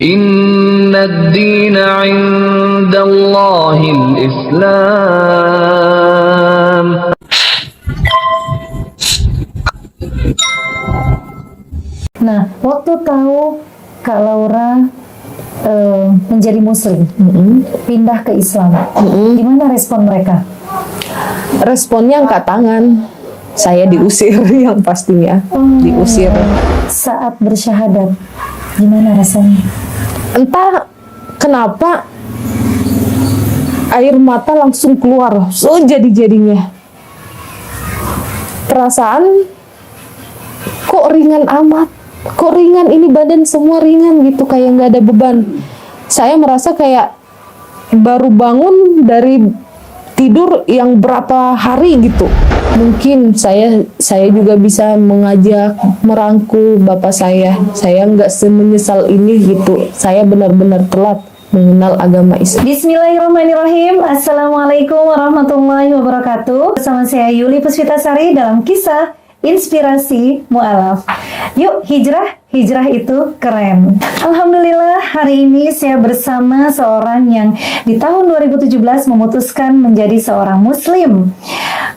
Inna ad-dina 'indallahil Islam. Nah, waktu tahu Kak Laura menjadi Muslim, pindah ke Islam, gimana respon mereka? Responnya angkat tangan. Saya diusir yang pastinya. Diusir. Saat bersyahadat, gimana rasanya? Entah kenapa air mata langsung keluar. Jadi-jadinya. Perasaan kok ringan amat. Kok ringan ini, badan semua ringan gitu, kayak nggak ada beban. Saya merasa kayak baru bangun dari tidur yang berapa hari gitu. Mungkin saya juga bisa mengajak, merangkul bapak saya. Saya nggak semenyesal ini gitu. Saya benar-benar telat mengenal agama Islam. Bismillahirrahmanirrahim. Assalamualaikum warahmatullahi wabarakatuh. Bersama saya Yuli Puspitasari dalam kisah Inspirasi Mu'alaf. Yuk, hijrah itu keren. Alhamdulillah, hari ini saya bersama seorang yang di tahun 2017 memutuskan menjadi seorang muslim,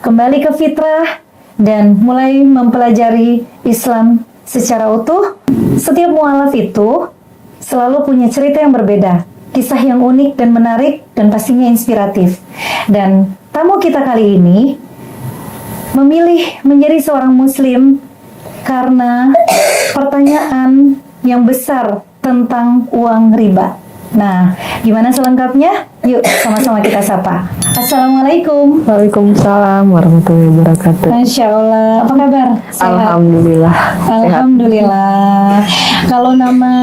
kembali ke fitrah dan mulai mempelajari Islam secara utuh. Setiap mu'alaf itu selalu punya cerita yang berbeda, kisah yang unik dan menarik dan pastinya inspiratif. Dan tamu kita kali ini memilih menjadi seorang muslim karena pertanyaan yang besar tentang uang riba. Nah, gimana selengkapnya? Yuk sama-sama kita sapa. Assalamualaikum. Waalaikumsalam warahmatullahi wabarakatuh. Masya Allah, apa kabar? Sehat? Alhamdulillah. Alhamdulillah. Kalau nama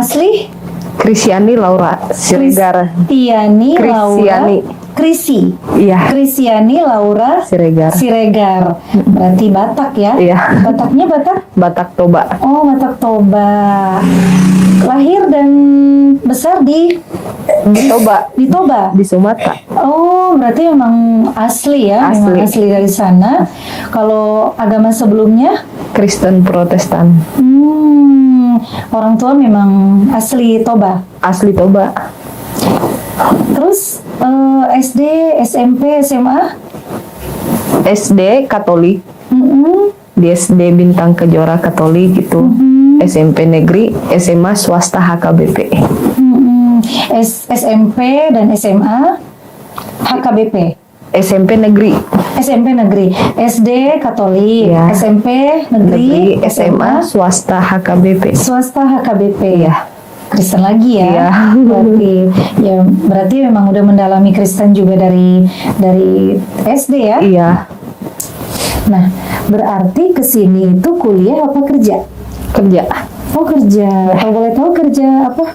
asli? Kristiani Laura Siregar. Kristiani Laura. Krisi. Iya. Kristiani Laura Siregar. Berarti Batak ya? Iya. Bataknya Batak? Batak Toba. Oh, Batak Toba. Lahir dan besar di Toba. Di Toba? Di Sumatera. Oh, berarti memang asli ya? Asli. Memang asli dari sana. Kalau agama sebelumnya? Kristen Protestan. Orang tua memang asli Toba? Asli Toba. Terus SD, SMP, SMA? SD Katolik. Di SD Bintang Kejora Katolik gitu. SMP negeri, SMA swasta HKBP. SMP dan SMA HKBP. SMP negeri. SMP negeri, SD Katolik, Ya. SMP negeri, SMA swasta HKBP. swasta HKBP. Ya. Kristen lagi ya. Iya. Berarti memang udah mendalami Kristen juga dari SD ya. Iya. Nah, berarti kesini itu kuliah apa kerja? Kerja. Oh, kerja. Kalau boleh tahu kerja apa?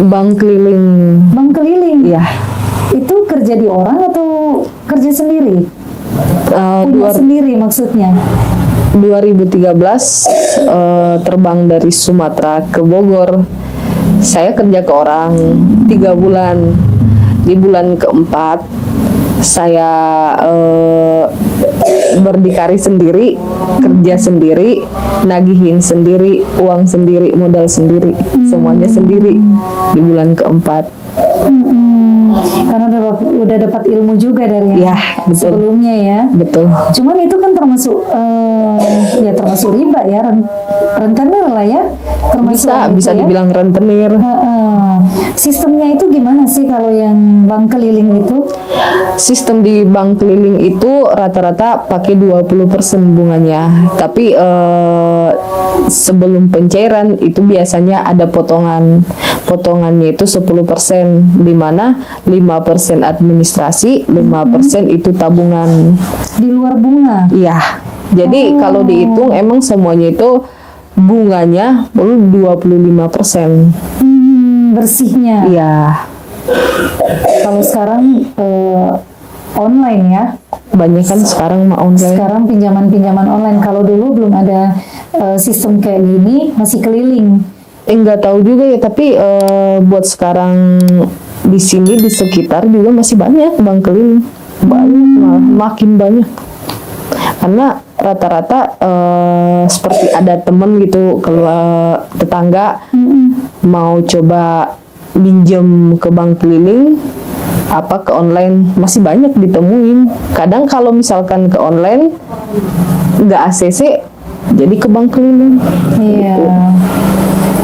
Bank keliling. Bank keliling. Iya. Itu kerja di orang atau kerja sendiri? Punya sendiri maksudnya. 2013 terbang dari Sumatera ke Bogor. Saya kerja ke orang 3 bulan. Di bulan keempat saya berdikari sendiri, kerja sendiri, nagihin sendiri, uang sendiri, modal sendiri, semuanya sendiri di bulan keempat. Karena udah dapat ilmu juga dari Ya, betul. sebelumnya ya. Betul. Cuman itu kan termasuk ya termasuk riba ya, rentenir lah ya. Termasuk Bisa ya? dibilang rentenir. Sistemnya itu gimana sih kalau yang bank keliling itu? Sistem di bank keliling itu rata-rata pakai 20% bunganya. Tapi sebelum pencairan itu biasanya ada potongan. Potongannya itu 10%, di mana 5% administrasi, 5% itu tabungan. Di luar bunga? Iya. Jadi kalau dihitung emang semuanya itu bunganya 25%. Bersihnya? Iya. Kalau sekarang online ya? Banyak kan sekarang mah online. Sekarang pinjaman-pinjaman online. Kalau dulu belum ada sistem kayak gini, masih keliling. Enggak tahu juga ya, tapi buat sekarang di sini di sekitar juga masih banyak bank keliling. Banyak, makin banyak. Karena rata-rata seperti ada temen gitu, kalau tetangga mau coba minjem ke bank keliling apa ke online, masih banyak ditemuin. Kadang kalau misalkan ke online nggak ACC, jadi ke bank keliling. Iya.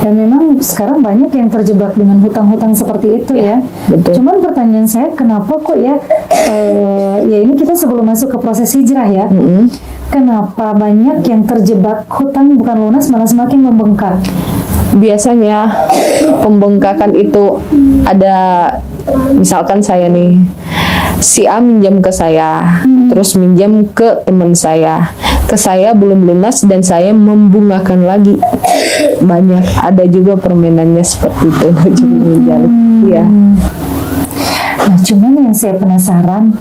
Dan memang sekarang banyak yang terjebak dengan hutang-hutang seperti itu ya. Betul. Cuman pertanyaan saya, kenapa kok ya, ya ini kita sebelum masuk ke proses hijrah ya, kenapa banyak yang terjebak hutang bukan lunas malah semakin membengkak? Biasanya pembengkakan itu ada, misalkan saya nih, si A minjam ke saya, terus minjam ke teman saya, ke saya belum lunas dan saya membungakan lagi. Banyak, ada juga permainannya seperti itu. Iya. Nah, cuman yang saya penasaran,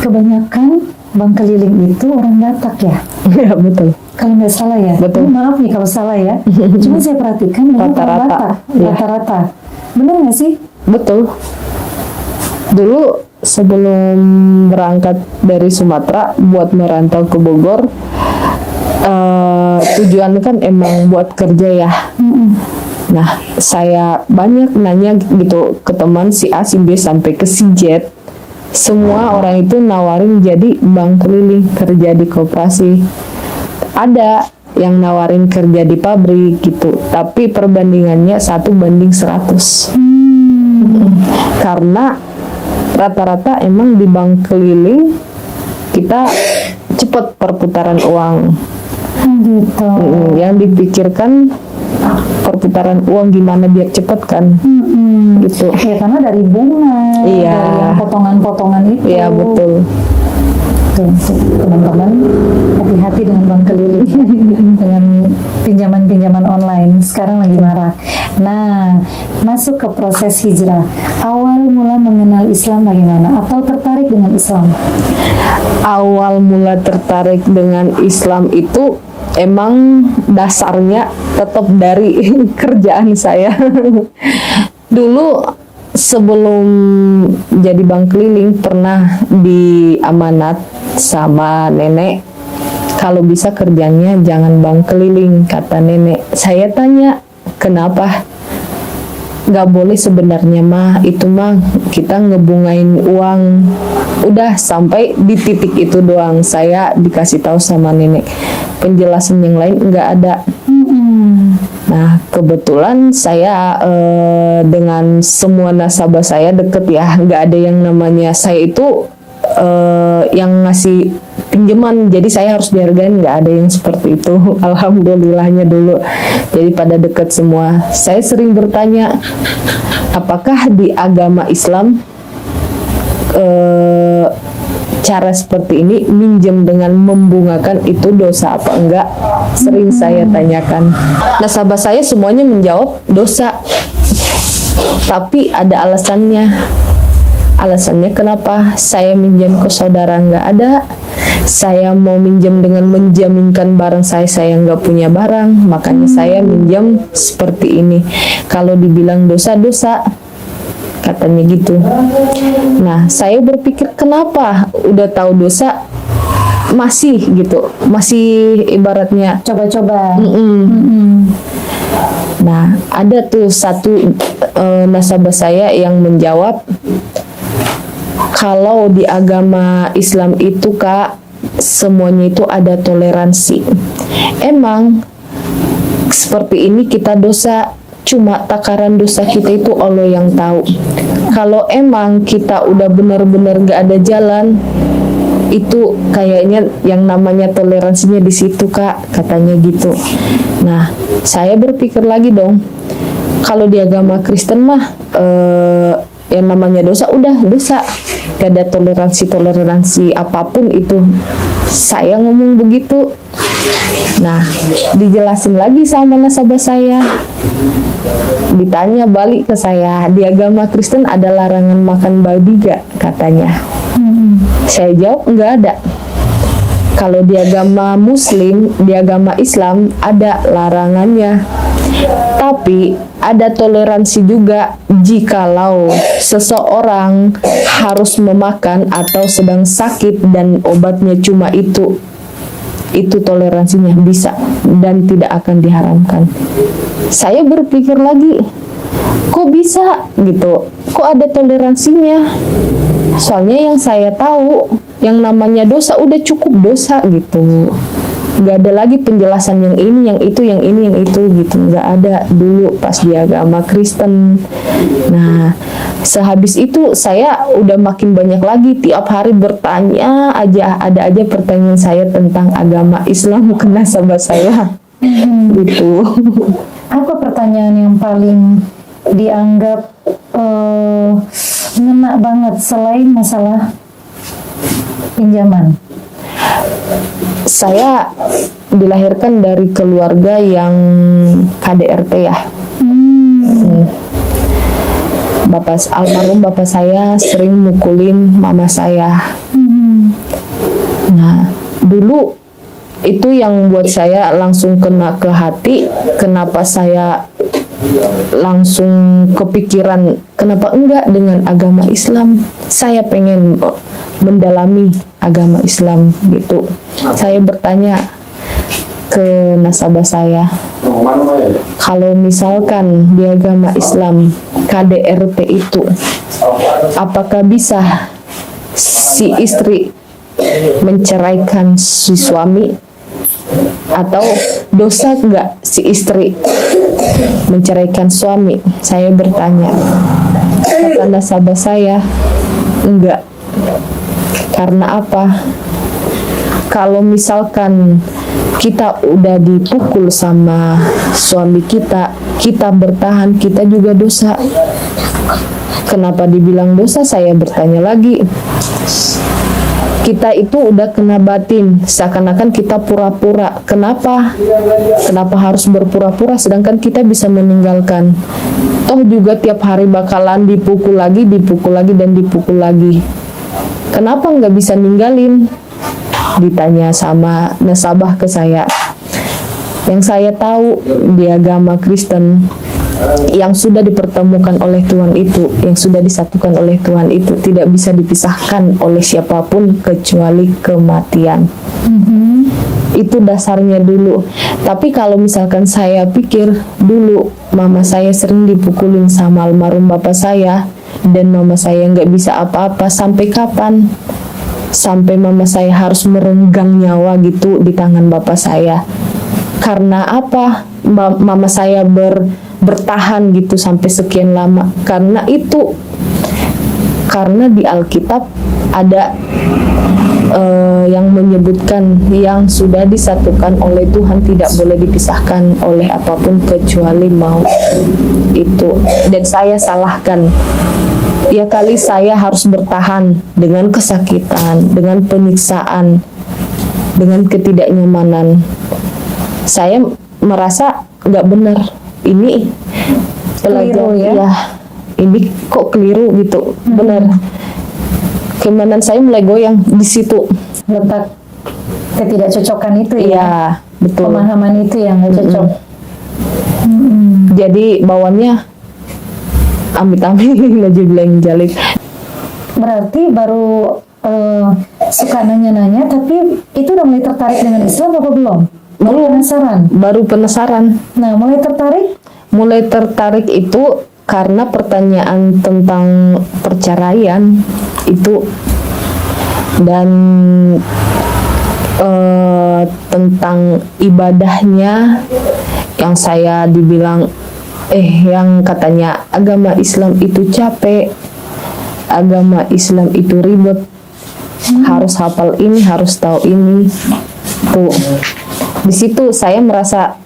kebanyakan bank keliling itu orang Batak ya? Ya betul. Kalau nggak salah ya? Betul. Ini maaf nih kalau salah ya. Cuman saya perhatikan memang orang Rata-rata, Batak, iya. rata-rata. Bener nggak sih? Betul. Dulu sebelum berangkat dari Sumatera buat merantau ke Bogor, tujuan kan emang buat kerja ya. Nah, saya banyak nanya gitu ke teman si A, si B, sampai ke si Z. Semua orang itu nawarin jadi bank keliling, kerja di koperasi. Ada yang nawarin kerja di pabrik gitu, tapi perbandingannya 1:100. Karena rata-rata emang di bank keliling kita cepat perputaran uang. Gitu. Yang dipikirkan perputaran uang gimana biar cepet kan, gitu. Ya karena dari bunga, Iya. dari yang potongan-potongan itu. Iya betul. Tuh, teman-teman, hati-hati dengan bank keliling dengan pinjaman-pinjaman online sekarang lagi marak. Nah, masuk ke proses hijrah. Awal mula mengenal Islam bagaimana? Atau tertarik dengan Islam? Awal mula tertarik dengan Islam itu emang dasarnya tetap dari kerjaan saya. Dulu sebelum jadi bank keliling pernah diamanat sama nenek, kalau bisa kerjanya jangan bank keliling, kata nenek. Saya tanya, kenapa? Gak boleh sebenarnya mah, itu mah kita ngebungain uang. Udah sampai di titik itu doang saya dikasih tahu sama nenek. Penjelasan yang lain nggak ada. Nah, kebetulan saya dengan semua nasabah saya deket ya, nggak ada yang namanya saya itu yang ngasih pinjaman, jadi saya harus dihargain, nggak ada yang seperti itu. Alhamdulillahnya dulu, jadi pada deket semua. Saya sering bertanya, apakah di agama Islam cara seperti ini, minjem dengan membungakan, itu dosa apa enggak? Sering saya tanyakan. Nasabah saya semuanya menjawab dosa, tapi ada alasannya. Alasannya kenapa saya minjem ke saudara nggak ada. Saya mau minjem dengan menjaminkan barang saya nggak punya barang, makanya saya minjem seperti ini. Kalau dibilang dosa-dosa, katanya gitu. Nah, saya berpikir kenapa udah tahu dosa masih gitu, masih ibaratnya Coba-coba. Nah, ada tuh satu nasabah saya yang menjawab, kalau di agama Islam itu Kak, semuanya itu ada toleransi. Emang seperti ini kita dosa, cuma takaran dosa kita itu Allah yang tahu. Kalau emang kita udah benar-benar gak ada jalan, itu kayaknya yang namanya toleransinya di situ Kak, katanya gitu. Nah, saya berpikir lagi dong, kalau di agama Kristen mah yang namanya dosa udah dosa, gak ada toleransi apapun itu. Saya ngomong begitu. Nah, dijelasin lagi sama nasabah saya, ditanya balik ke saya, di agama Kristen ada larangan makan babi gak, katanya. Saya jawab nggak ada. Kalau di agama Muslim, di agama Islam ada larangannya. Tapi ada toleransi juga jikalau seseorang harus memakan atau sedang sakit dan obatnya cuma itu toleransinya bisa dan tidak akan diharamkan. Saya berpikir lagi, bisa gitu? Kok ada toleransinya? Soalnya yang saya tahu, yang namanya dosa udah cukup dosa gitu. Nggak ada lagi penjelasan yang ini, yang itu, yang ini, yang itu gitu. Nggak ada dulu pas di agama Kristen. Nah, sehabis itu saya udah makin banyak lagi tiap hari bertanya aja, ada aja pertanyaan saya tentang agama Islam ke nasabah saya. Gitu. Apa pertanyaan yang paling dianggap ngena banget selain masalah pinjaman? Saya dilahirkan dari keluarga yang KDRT ya. Almarhum bapak saya sering mukulin mama saya. Nah, dulu itu yang buat saya langsung kena ke hati. Kenapa saya langsung kepikiran, kenapa enggak dengan agama Islam? Saya pengen mendalami agama Islam gitu. Saya bertanya ke nasabah saya, kalau misalkan di agama Islam KDRT itu, apakah bisa si istri menceraikan si suami, atau dosa enggak si istri menceraikan suami? Saya bertanya. Kata nasabah saya, enggak. Karena apa? Kalau misalkan kita udah dipukul sama suami kita, kita bertahan, kita juga dosa. Kenapa dibilang dosa? Saya bertanya lagi. Kita itu udah kena batin, seakan-akan kita pura-pura. Kenapa? Kenapa harus berpura-pura sedangkan kita bisa meninggalkan? Toh juga tiap hari bakalan dipukul lagi, dan dipukul lagi. Kenapa nggak bisa ninggalin? Ditanya sama nasabah ke saya. Yang saya tahu di agama Kristen, yang sudah dipertemukan oleh Tuhan itu, yang sudah disatukan oleh Tuhan itu tidak bisa dipisahkan oleh siapapun kecuali kematian. Itu dasarnya dulu. Tapi kalau misalkan saya pikir dulu mama saya sering dipukulin sama almarhum bapak saya, dan mama saya nggak bisa apa-apa, sampai kapan? Sampai mama saya harus merenggang nyawa gitu di tangan bapak saya. Karena apa? Mama saya bertahan gitu sampai sekian lama. Karena itu, karena di Alkitab ada yang menyebutkan yang sudah disatukan oleh Tuhan tidak boleh dipisahkan oleh apapun kecuali maut. Itu. Dan saya salahkan. Ya kali saya harus bertahan dengan kesakitan, dengan penyiksaan, dengan ketidaknyamanan. Saya merasa nggak benar. Ini pelajaran ya. Ini kok keliru gitu. Benar. Keimanan saya mulai goyang di situ. Letak ketidakcocokan itu ya. Iya, betul. Pemahaman itu yang nggak cocok. Jadi bawaannya amit-amit najubleng jalik. Berarti baru suka nanya-nanya, tapi itu udah mulai tertarik dengan Islam apa belum? Penasaran. Baru penasaran. Nah, mulai tertarik? Mulai tertarik itu karena pertanyaan tentang perceraian itu, dan tentang ibadahnya yang saya dibilang yang katanya agama Islam itu capek, agama Islam itu ribet, harus hafal ini, harus tahu ini. Tuh, di situ saya merasa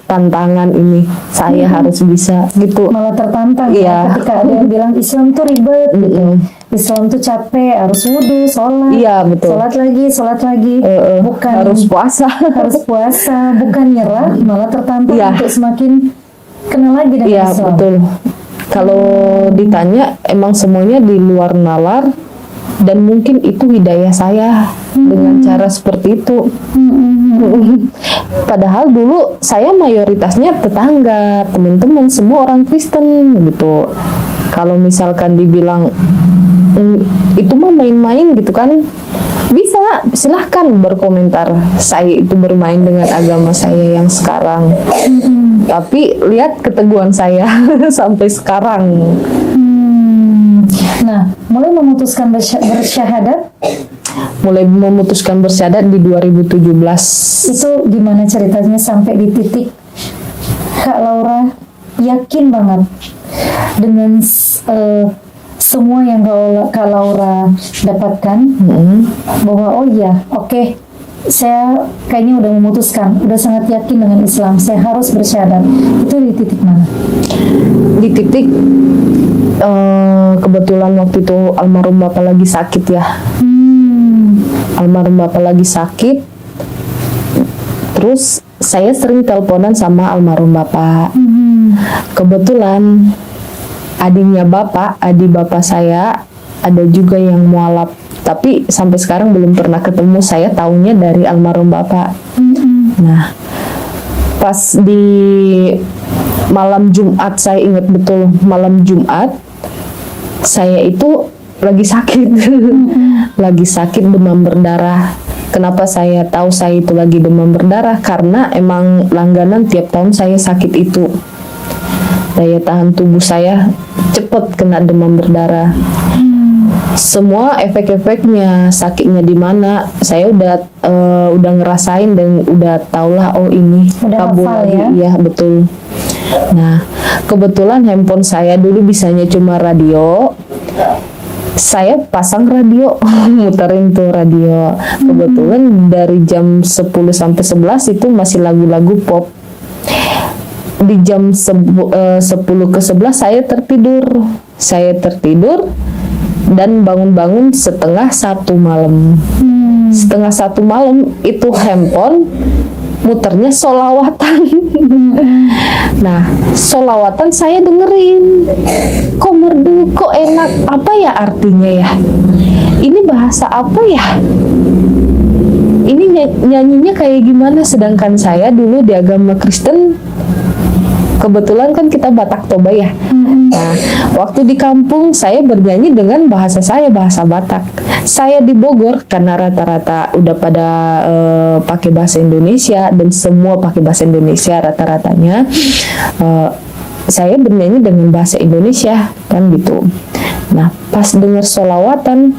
tantangan ini saya harus bisa gitu. Malah tertantang ya ketika ada yang bilang Islam tuh ribet gitu. Islam tuh capek, harus wudhu, sholat, betul. sholat lagi, bukan harus puasa, bukan nyerah, malah tertantang untuk semakin kenal lagi dengan Islam. Betul. Kalau ditanya, emang semuanya di luar nalar, dan mungkin itu hidayah saya dengan cara seperti itu. Padahal dulu saya mayoritasnya tetangga, teman-teman semua orang Kristen gitu. Kalau misalkan dibilang itu mah main-main gitu kan, bisa sebenarnya silahkan berkomentar saya itu bermain dengan agama saya yang sekarang. Tapi lihat keteguhan saya sampai sekarang. Nah, mulai memutuskan bersyahadat Mulai memutuskan bersyahadat di 2017. itu gimana ceritanya sampai di titik Kak Laura yakin banget dengan semua yang Kak Laura dapatkan, bahwa oh iya, oke, saya kayaknya udah memutuskan, udah sangat yakin dengan Islam, saya harus bersyahadat. Itu di titik mana? Di titik kebetulan waktu itu almarhum bapak lagi sakit ya. Almarhum bapak lagi sakit. Terus saya sering teleponan sama almarhum bapak. Kebetulan adiknya bapak, adik bapak saya ada juga yang mualaf. Tapi sampai sekarang belum pernah ketemu. Saya taunya dari almarhum bapak. Nah, pas di malam Jumat, saya ingat betul malam Jumat, saya itu lagi sakit. Lagi sakit demam berdarah. Kenapa saya tahu saya itu lagi demam berdarah? Karena emang langganan tiap tahun saya sakit itu. Daya tahan tubuh saya cepat kena demam berdarah. Semua efek-efeknya, sakitnya di mana, saya udah ngerasain dan udah tahulah, oh ini Udah kabur hafal lagi. ya? Iya, betul. Nah, kebetulan handphone saya dulu bisanya cuma radio. Saya pasang radio, muterin tuh radio. Kebetulan dari jam 10 sampai 11 itu masih lagu-lagu pop. Di jam 10 ke 11 saya tertidur. Dan bangun-bangun setengah 1 malam. Setengah 1 malam itu handphone muternya sholawatan. Nah, sholawatan saya dengerin. Kok merdu, kok enak. Apa ya artinya ya? Ini bahasa apa ya? Ini nyanyinya kayak gimana? Sedangkan saya dulu di agama Kristen, kebetulan kan kita Batak Toba ya. Nah, waktu di kampung saya bernyanyi dengan bahasa saya, bahasa Batak. Saya di Bogor karena rata-rata udah pada pakai bahasa Indonesia dan semua pakai bahasa Indonesia rata-ratanya. Saya bernyanyi dengan bahasa Indonesia kan gitu. Nah, pas dengar sholawatan,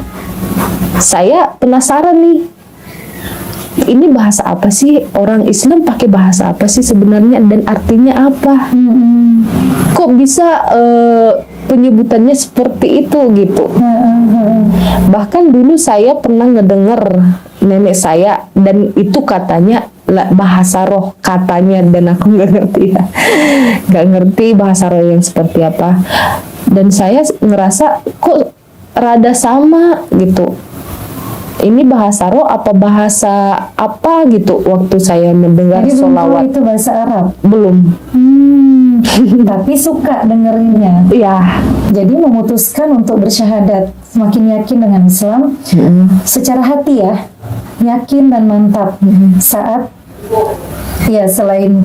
saya penasaran nih. Ini bahasa apa sih? Orang Islam pakai bahasa apa sih sebenarnya dan artinya apa? Kok bisa penyebutannya seperti itu gitu? Bahkan dulu saya pernah ngedenger nenek saya dan itu katanya bahasa roh katanya, dan aku nggak ngerti ya, nggak ngerti bahasa roh yang seperti apa. Dan saya ngerasa kok rada sama gitu. Ini bahasa roh apa bahasa apa gitu waktu saya mendengar Jadi belum tahu sholawat. itu bahasa Arab? Belum. Tapi suka dengerinnya. Iya. Jadi memutuskan untuk bersyahadat, semakin yakin dengan Islam secara hati ya, yakin dan mantap. Saat ya selain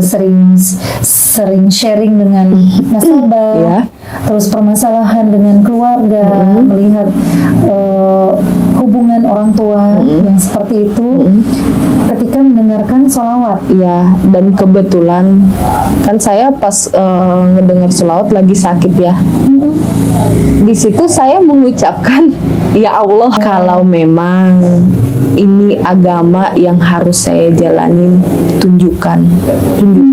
sering sharing dengan nasabah, Iya. terus permasalahan dengan keluarga, melihat hubungan orang tua yang seperti itu, ketika mendengarkan sholawat. Iya, dan kebetulan kan saya pas ngedengar sholawat lagi sakit ya. Di situ saya mengucapkan, ya Allah, kalau memang ini agama yang harus saya jalanin, tunjukkan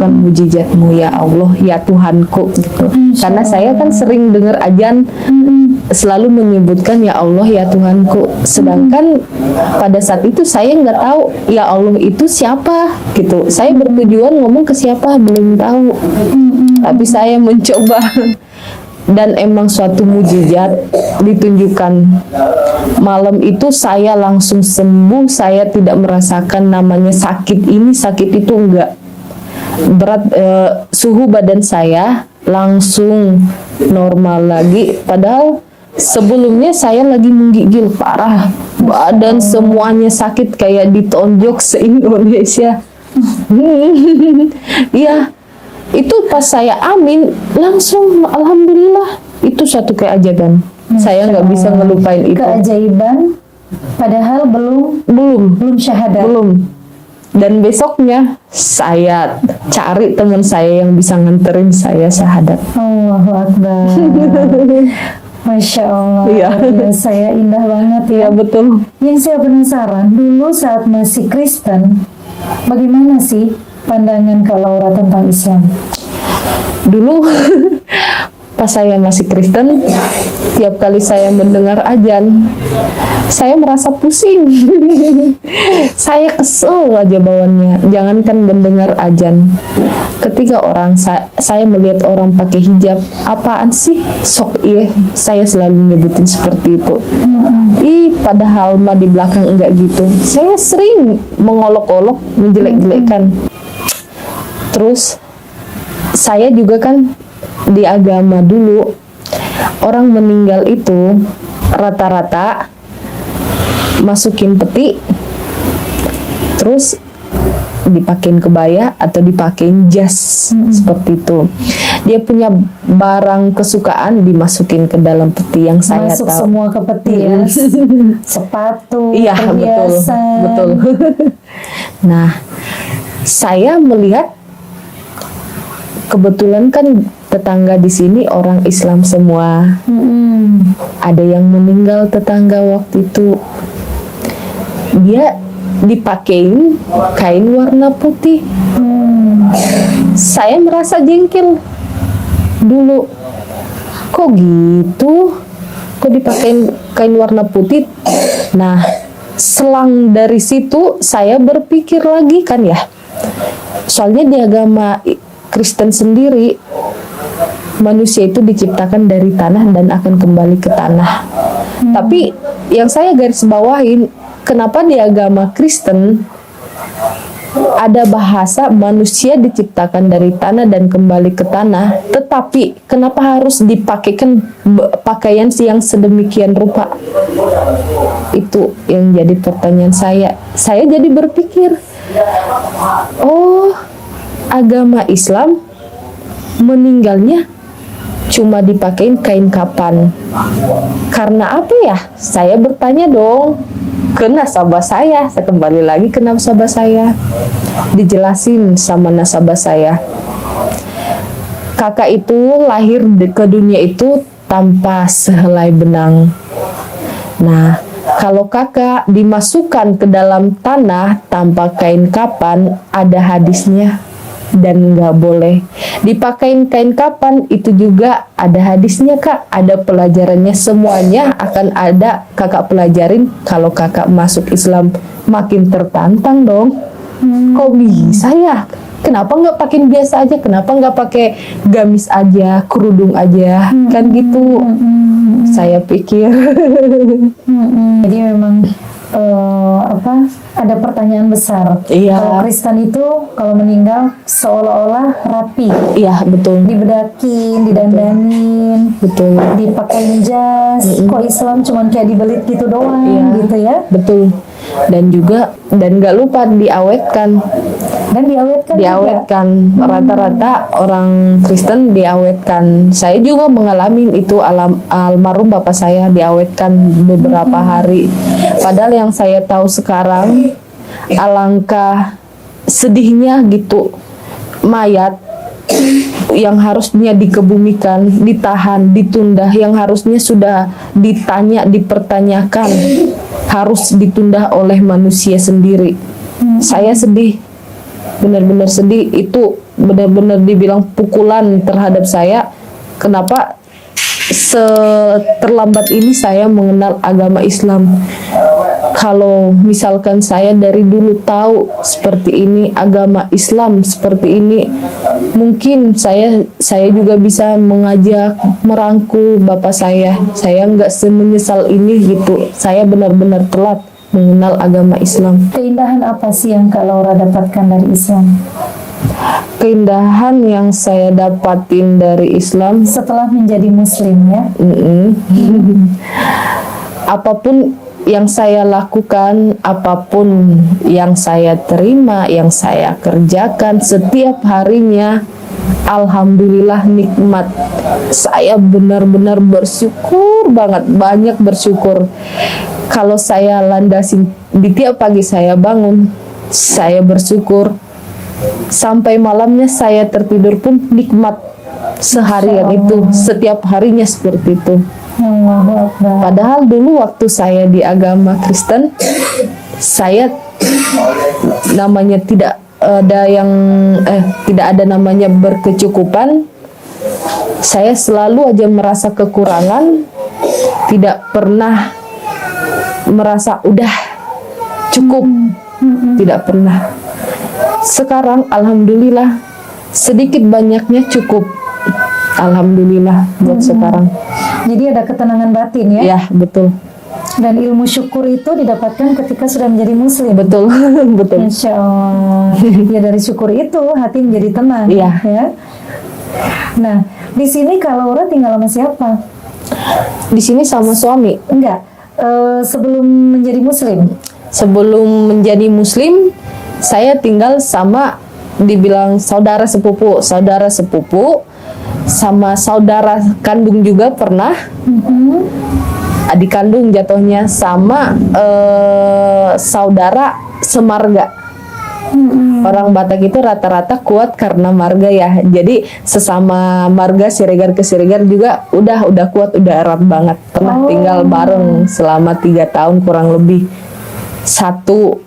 mujizatmu ya Allah, ya Tuhanku gitu. Karena saya kan sering dengar azan selalu menyebutkan ya Allah ya Tuhanku, sedangkan pada saat itu saya nggak tahu ya Allah itu siapa gitu. Saya bertujuan ngomong ke siapa belum tahu, tapi saya mencoba. Dan emang suatu mujizat ditunjukkan. Malam itu saya langsung sembuh, saya tidak merasakan namanya sakit ini, sakit itu enggak. Berat suhu badan saya langsung normal lagi, padahal sebelumnya saya lagi menggigil parah. Badan semuanya sakit kayak ditonjok se-Indonesia. Iya. Itu pas saya amin langsung alhamdulillah, itu satu keajaiban. Saya nggak bisa ngelupain itu. Keajaiban Padahal belum belum syahadat. belum. Dan besoknya saya cari teman saya yang bisa nganterin saya syahadat. Allahu Akbar. Masya Allah. Iya. Luar biasa ya, indah banget ya. Iya betul. Yang saya penasaran, dulu saat masih Kristen, bagaimana sih pandangan Kak Laura tentang Islam? Dulu pas saya masih Kristen, tiap kali saya mendengar azan, saya merasa pusing. Saya kesel aja bawaannya. Jangankan mendengar azan, ketika saya melihat orang pakai hijab, apaan sih sok iya, saya selalu nyebutin seperti itu. Ih, padahal mah di belakang enggak gitu. Saya sering mengolok-olok, menjelek-jelekkan. Terus saya juga kan di agama dulu, orang meninggal itu rata-rata masukin peti, terus dipakein kebaya atau dipakein jas, seperti itu. Dia punya barang kesukaan dimasukin ke dalam peti yang saya Masuk tahu. semua ke peti ya. Sepatu, Iya betul, perhiasan. betul. Nah, saya melihat kebetulan kan tetangga di sini orang Islam semua. Ada yang meninggal tetangga waktu itu. Dia dipakein kain warna putih. Saya merasa jengkel dulu. Kok gitu? Kok dipakein kain warna putih? Nah, selang dari situ saya berpikir lagi kan ya. Soalnya di agama Kristen sendiri, manusia itu diciptakan dari tanah dan akan kembali ke tanah. Tapi yang saya garis bawahin, kenapa di agama Kristen ada bahasa manusia diciptakan dari tanah dan kembali ke tanah, tetapi kenapa harus dipakaikan pakaian yang sedemikian rupa? Itu yang jadi pertanyaan saya. Saya jadi berpikir, oh, agama Islam meninggalnya cuma dipakein kain kapan. Karena apa ya? Saya bertanya dong ke nasabah saya. Saya kembali lagi ke nasabah saya. Dijelasin sama nasabah saya. Kakak itu lahir ke dunia itu tanpa sehelai benang. Nah, kalau kakak dimasukkan ke dalam tanah tanpa kain kapan, ada hadisnya. Dan nggak boleh dipakein kain kapan, itu juga ada hadisnya kak, ada pelajarannya, semuanya akan ada kakak pelajarin. Kalau kakak masuk Islam, makin tertantang dong. Kok bisa ya? Kenapa nggak pakai biasa aja? Kenapa nggak pakai gamis aja, kerudung aja, kan gitu? Saya pikir. Jadi memang ada pertanyaan besar. Iya. Kalau Kristen itu kalau meninggal seolah-olah rapi, Iya betul, dibedakin, didandanin, betul, dipakein jas. Kok Islam cuman kayak dibelit gitu doang, Iya. gitu ya? betul. Dan nggak lupa diawetkan. Dan diawetkan. Diawetkan, rata-rata orang Kristen diawetkan. Saya juga mengalami itu, almarhum bapak saya diawetkan beberapa hari. Padahal yang saya tahu sekarang, alangkah sedihnya gitu, mayat yang harusnya dikebumikan, ditahan, ditunda, yang harusnya sudah ditanya, dipertanyakan, harus ditunda oleh manusia sendiri. Saya sedih, benar-benar sedih. Itu benar-benar dibilang pukulan terhadap saya. Kenapa terlambat ini saya mengenal agama Islam? Kalau misalkan saya dari dulu tahu seperti ini, agama Islam seperti ini, mungkin saya juga bisa mengajak, merangkul bapak saya. Saya nggak semenyesal ini gitu. Saya benar-benar telat mengenal agama Islam. Keindahan apa sih yang Kak Laura dapatkan dari Islam? Keindahan yang saya dapatin dari Islam Setelah menjadi Muslim ya? apapun yang saya lakukan, apapun yang saya terima, yang saya kerjakan setiap harinya, alhamdulillah nikmat. Saya benar-benar bersyukur banget, banyak bersyukur. Kalau saya landasin di tiap pagi saya bangun, saya bersyukur. Sampai malamnya saya tertidur pun nikmat. Seharian itu, setiap harinya seperti itu. Allahu Akbar. Padahal dulu waktu saya di agama Kristen, saya namanya tidak ada namanya berkecukupan. Saya selalu aja merasa kekurangan, tidak pernah merasa udah cukup, tidak pernah. Sekarang alhamdulillah sedikit banyaknya cukup, alhamdulillah buat sekarang. Jadi ada ketenangan batin ya. Ya betul, Dan ilmu syukur itu didapatkan ketika sudah menjadi muslim. betul, betul. Insya Allah. Ya dari syukur itu hati menjadi tenang. Iya. Ya. Nah, di sini kalau Laura tinggal sama siapa? Di sini sama suami. Enggak. Sebelum menjadi muslim. Sebelum menjadi muslim, saya tinggal sama, dibilang saudara sepupu, sama saudara kandung juga pernah, adik kandung jatuhnya, sama saudara semarga. Orang Batak itu rata-rata kuat karena marga ya. Jadi sesama marga siregar ke siregar juga udah kuat, udah erat banget. Pernah tinggal bareng selama 3 tahun kurang lebih. Satu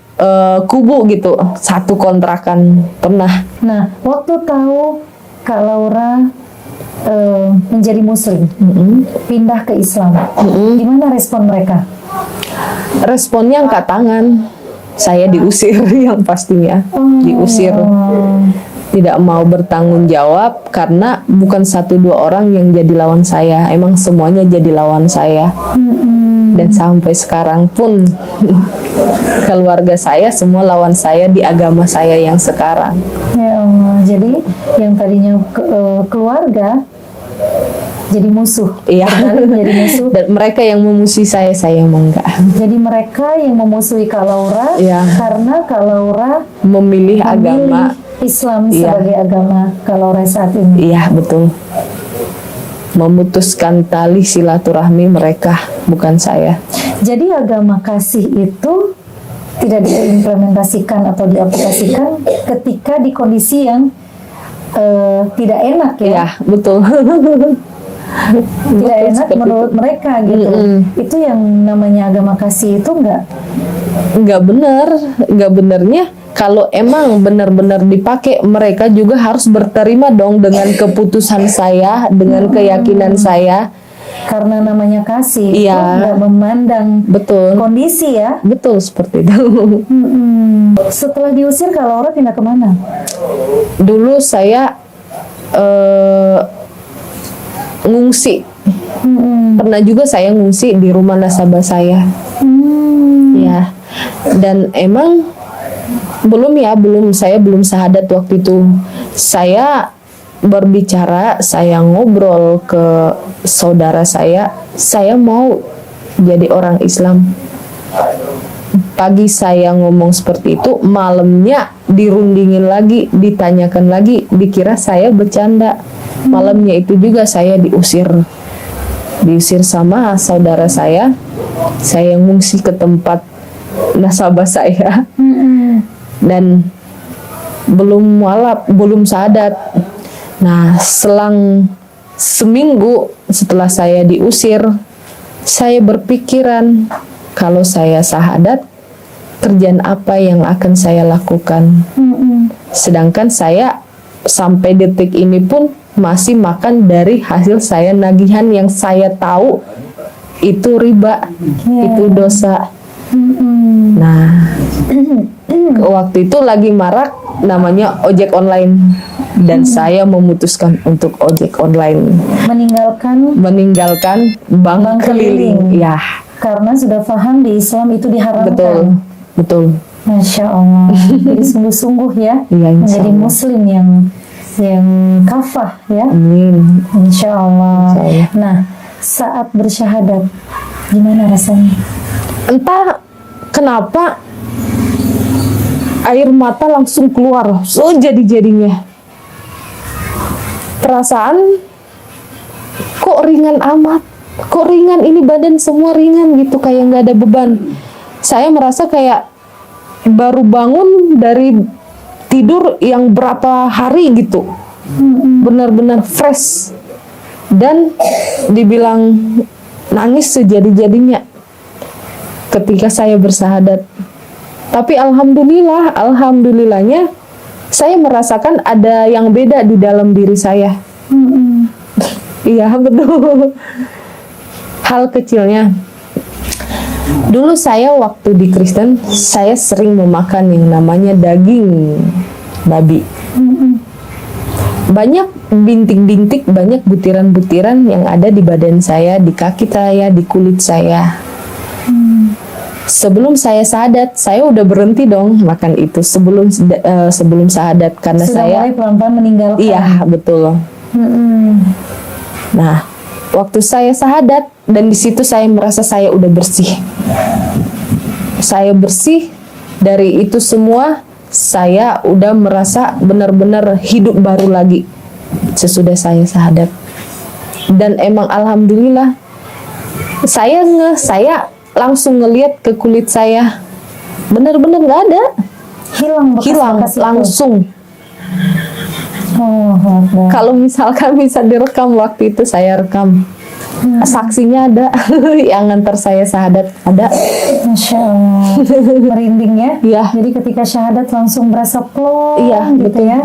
kubu gitu, satu kontrakan pernah. Nah, waktu tahu Kak Laura menjadi muslim, pindah ke Islam, gimana respon mereka? Responnya angkat tangan. Saya diusir yang pastinya, diusir. Tidak mau bertanggung jawab karena bukan 1-2 orang yang jadi lawan saya, emang semuanya jadi lawan saya. Dan sampai sekarang pun keluarga saya semua lawan saya di agama saya yang sekarang. Ya Allah, jadi yang tadinya keluarga jadi musuh. Iya. Jadi musuh. Dan mereka yang memusuhi saya mau enggak. Jadi mereka yang memusuhi Kak Laura Iya. karena Kak Laura Memilih agama. Islam Iya. sebagai agama Kak Laura saat ini. Iya, betul. Memutuskan tali silaturahmi mereka, bukan saya. Jadi agama kasih itu tidak diimplementasikan atau diaplikasikan ketika di kondisi yang tidak enak ya. Iya, betul. Tidak enak menurut mereka gitu. Itu yang namanya agama kasih itu Nggak benernya kalau emang benar-benar dipakai, mereka juga harus berterima dong dengan keputusan saya, dengan keyakinan saya. karena namanya kasih itu Iya. nggak memandang Betul, kondisi ya. betul seperti itu. Setelah diusir Kak Laura pindah kemana? Dulu saya ngungsi. Pernah juga saya ngungsi di rumah nasabah saya. Ya. Dan emang saya belum syahadat waktu itu. Saya berbicara, saya ngobrol ke saudara saya mau jadi orang Islam. Pagi saya ngomong seperti itu, malamnya dirundingin lagi, ditanyakan lagi, dikira saya bercanda. Malamnya itu juga saya diusir sama saudara saya ngungsi ke tempat nasabah saya. Dan belum syahadat. Nah, selang seminggu setelah saya diusir, saya berpikiran kalau saya syahadat, kerjaan apa yang akan saya lakukan. Sedangkan saya sampai detik ini pun masih makan dari hasil saya nagihan yang saya tahu itu riba, itu dosa. Nah, waktu itu lagi marak namanya ojek online, dan saya memutuskan untuk ojek online, meninggalkan bank keliling. Ya, Karena sudah paham di Islam itu diharamkan. betul. Masya Allah. Jadi sungguh-sungguh ya, Iya, insya menjadi Allah. muslim yang kafah ya. Amin. Insya Allah. Insya Allah. Nah, saat bersyahadat gimana rasanya? Entah kenapa air mata langsung keluar, jadi-jadinya. perasaan kok ringan amat, kok ringan ini badan semua ringan gitu, kayak nggak ada beban. Saya merasa kayak baru bangun dari tidur yang berapa hari gitu, benar-benar fresh, dan dibilang nangis sejadi-jadinya ketika saya bersahadat. Tapi alhamdulillahnya saya merasakan ada yang beda di dalam diri saya. Iya betul. Hal kecilnya, dulu saya waktu di Kristen, saya sering memakan yang namanya daging babi. Banyak bintik-bintik, banyak butiran-butiran yang ada di badan saya, di kaki saya, di kulit saya. Sebelum saya sahadat, saya udah berhenti dong makan itu sebelum sahadat, karena Sudah saya mulai pelan-pelan meninggalkan. iya betul. Nah, waktu saya sahadat, dan di situ saya merasa saya udah bersih. Saya bersih dari itu semua. Saya udah merasa benar-benar hidup baru lagi sesudah saya sahadat. Dan emang alhamdulillah, saya langsung ngelihat ke kulit saya, benar-benar nggak ada, Hilang bekas-bekas itu. langsung. Oh, Akbar. Kalau misalkan bisa direkam, waktu itu saya rekam. Saksinya ada, yang ngantar saya sahadat ada. Masya Allah, merinding ya. Iya. Jadi ketika syahadat langsung berasa plong Iya, gitu betul. ya.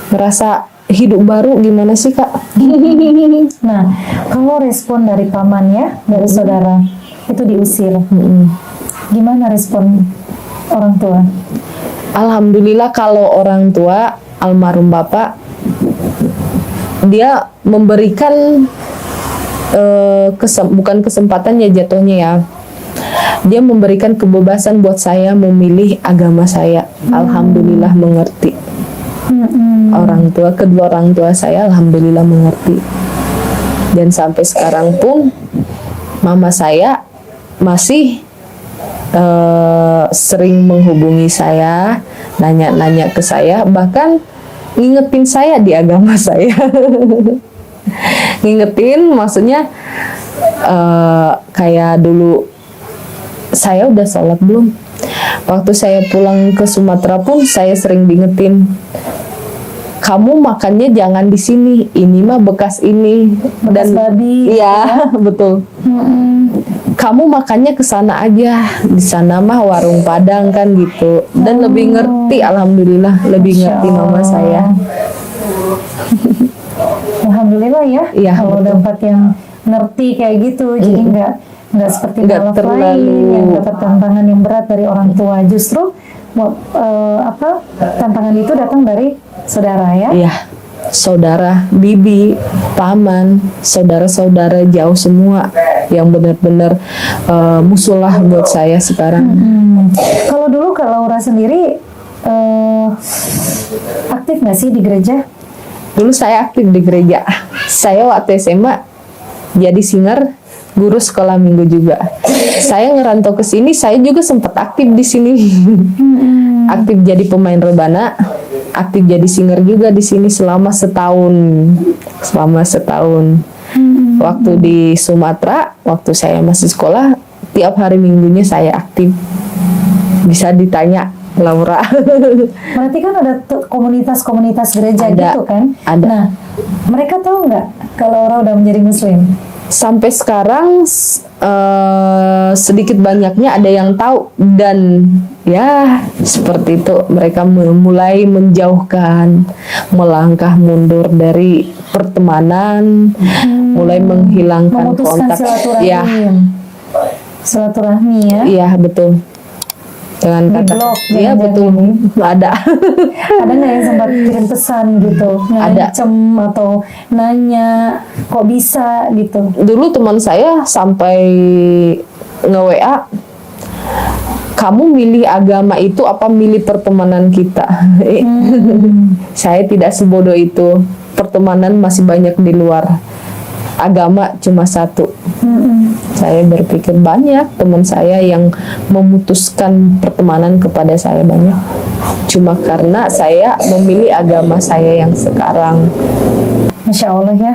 Merasa hidup baru gimana sih Kak? Nah, kalau respon dari paman ya, dari saudara, itu diusir. Gimana respon orang tua? Alhamdulillah kalau orang tua, almarhum bapak, dia memberikan bukan kesempatan ya jatuhnya ya, dia memberikan kebebasan buat saya memilih agama saya. Alhamdulillah mengerti. Kedua orang tua saya alhamdulillah mengerti. Dan sampai sekarang pun mama saya masih sering menghubungi saya, nanya-nanya ke saya, bahkan ngingetin saya di agama saya. Ngingetin maksudnya kayak dulu, saya udah sholat belum? Waktu saya pulang ke Sumatera pun saya sering diingetin, kamu makannya jangan di sini, ini mah bekas ini, Bekas babi, iya betul. Kamu makannya ke sana aja, di sana mah warung Padang kan gitu. Dan lebih ngerti, alhamdulillah lebih ngerti mama saya. Alhamdulillah ya. Iya, Kalau betul. dapat yang ngerti kayak gitu, jadi nggak seperti Nggak malaf terlalu- lain yang dapat tantangan yang berat dari orang tua. Justru tantangan itu datang dari saudara ya. Iya, saudara, bibi, paman, saudara-saudara jauh semua yang benar-benar musuh lah buat saya sekarang. Kalau dulu Kak Laura sendiri aktif nggak sih di gereja? Dulu saya aktif di gereja. Saya waktu SMA jadi singer, guru sekolah minggu juga. Saya ngerantau ke sini, saya juga sempat aktif di sini. Aktif jadi pemain rebana, aktif jadi singer juga di sini selama setahun. Waktu di Sumatera, waktu saya masih sekolah, tiap hari minggunya saya aktif. Bisa ditanya Laura. Berarti kan ada komunitas-komunitas gereja Ada, gitu kan? ada. Nah, mereka tahu nggak kalau Laura udah menjadi Muslim? Sampai sekarang sedikit banyaknya ada yang tahu, dan ya seperti itu mereka mulai menjauhkan, melangkah mundur dari pertemanan, mulai menghilangkan Memutuskan kontak. silaturahmi. Ya, Silaturahmi ya. iya betul. Dengan kata, Di-blok, iya jangan-jangan betul, ini. ada. Ada nggak yang sempat kirim pesan gitu, ngancem atau nanya kok bisa gitu? Dulu teman saya sampai nge-WA, kamu milih agama itu apa milih pertemanan kita? Saya tidak sebodoh itu. Pertemanan masih banyak di luar. Agama cuma satu. Saya berpikir banyak teman saya yang memutuskan pertemanan kepada saya banyak. Cuma karena saya memilih agama saya yang sekarang. Masya Allah ya.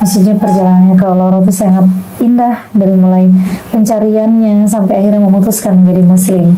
Maksudnya perjalanannya ke Allah itu sangat indah, dari mulai pencariannya sampai akhirnya memutuskan menjadi muslim.